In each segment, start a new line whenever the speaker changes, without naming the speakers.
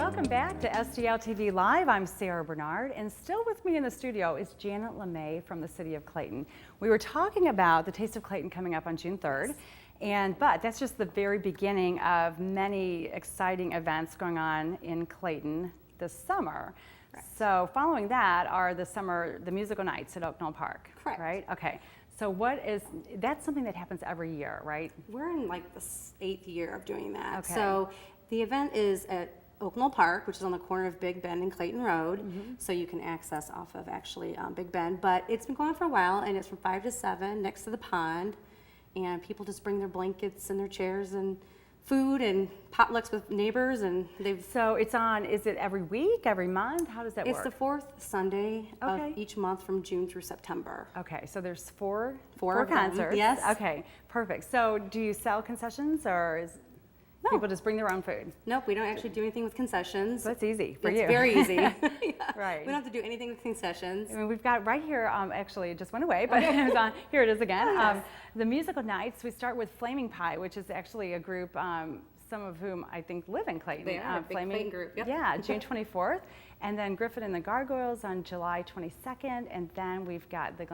Welcome back to STL TV Live. I'm Sarah Bernard, and still with me in the studio is Janet LeMay from the city of Clayton. We were talking about the Taste of Clayton coming up on June 3rd, but that's just the very beginning of many exciting events going on in Clayton this summer. Correct. So following that are the musical nights at Knoll Park.
Correct.
Right? Okay. So that's something that happens every year, right?
We're in like the 8th year of doing that.
Okay.
So the event is at Knoll Park, which is on the corner of Big Bend and Clayton Road. So you can access off of actually Big Bend, but it's been going on for a while, and it's from 5 to 7 next to the pond, and people just bring their blankets and their chairs and food and potlucks with neighbors, and
So it's on, is it every week, every month? How does that work?
It's the 4th Sunday of each month from June through September.
Okay, so there's four
of them,
concerts.
yes.
Okay, perfect. So do you sell concessions, or
No.
people just bring their own food?
Nope, we don't actually do anything with concessions.
So that's easy for you.
It's very easy. Yeah.
Right.
We don't have to do anything with concessions.
I mean, we've got right here, actually it just went away, but it was on, here it is again.
Yes.
The musical nights, we start with Flaming Pie, which is actually a group, some of whom I think live in Clayton.
They are a big Clayton group. Yep.
Yeah, June 24th. And then Griffin and the Gargoyles on July 22nd. And then we've got the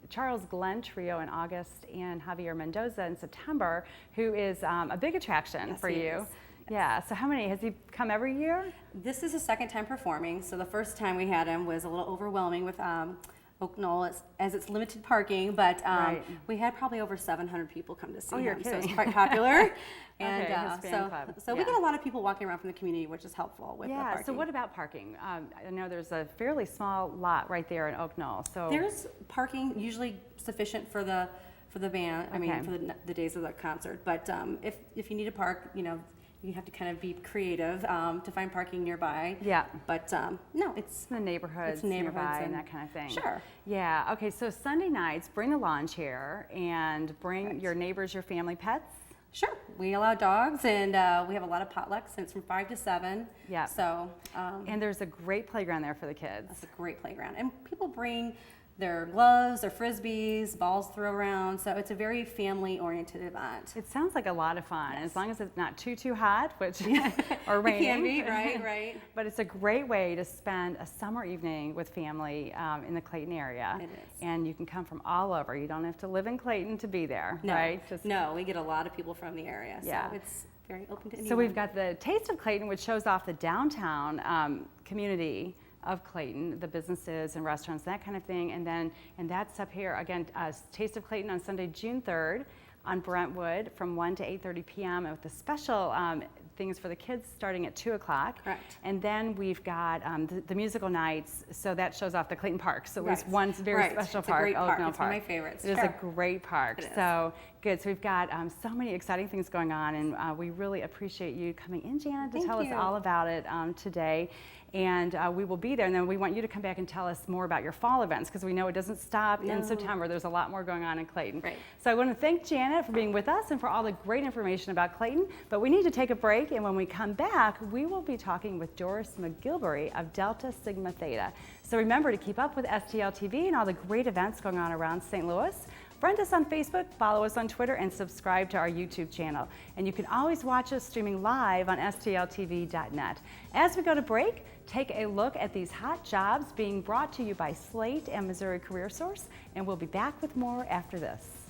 Charles Glenn Trio in August, and Javier Mendoza in September, who is a big attraction for you.
Is.
Yeah, so how many, has he come every year?
This is his second time performing. So the first time we had him was a little overwhelming with Knoll, as it's limited parking, but we had probably over 700 people come to see him.
Kidding.
So it's quite popular. And
his fan club.
So we get a lot of people walking around from the community, which is helpful with the parking.
So what about parking? I know there's a fairly small lot right there in Knoll. So
there's parking usually sufficient for the band. I mean, for the days of the concert. But if you need to park, you have to kind of be creative to find parking nearby.
Yeah.
But no, it's
the neighborhoods, nearby and that kind of thing.
Sure.
Yeah. Okay. So Sunday nights, bring the lawn chair and bring your neighbors, your family, pets.
Sure. We allow dogs, and we have a lot of potlucks, and it's from 5 to 7.
Yeah.
So.
And there's a great playground there for the kids.
It's a great playground, and people bring their gloves, their frisbees, balls throw around. So it's a very family-oriented event.
It sounds like a lot of fun, as long as it's not too hot, which or raining.
It can be, right.
But it's a great way to spend a summer evening with family in the Clayton area.
It is.
And you can come from all over. You don't have to live in Clayton to be there,
no,
right?
No, we get a lot of people from the area.
Yeah.
So it's very open to anyone.
So we've got the Taste of Clayton, which shows off the downtown community of Clayton, the businesses and restaurants, that kind of thing, and that's up here again. Taste of Clayton on Sunday, June 3rd, on Brentwood from 1 to 8:30 p.m. with the special things for the kids starting at 2 o'clock.
Correct.
And then we've got the musical nights, so that shows off the Clayton Park. So it's one very special
it's
park.
A great park.
Knoll
It's
Park.
one of my favorites.
It is a great park.
It is.
So good. So we've got so many exciting things going on, and we really appreciate you coming in, Janet, to tell us all about it today. And we will be there, and then we want you to come back and tell us more about your fall events, because we know it doesn't stop in September. There's a lot more going on in Clayton.
Right.
So I want to thank Janet for being with us and for all the great information about Clayton. But we need to take a break, and when we come back, we will be talking with Doris McGilbury of Delta Sigma Theta. So remember to keep up with STL TV and all the great events going on around St. Louis. Friend us on Facebook, follow us on Twitter, and subscribe to our YouTube channel. And you can always watch us streaming live on STLtv.net. As we go to break, take a look at these hot jobs being brought to you by Slate and Missouri Career Source, and we'll be back with more after this.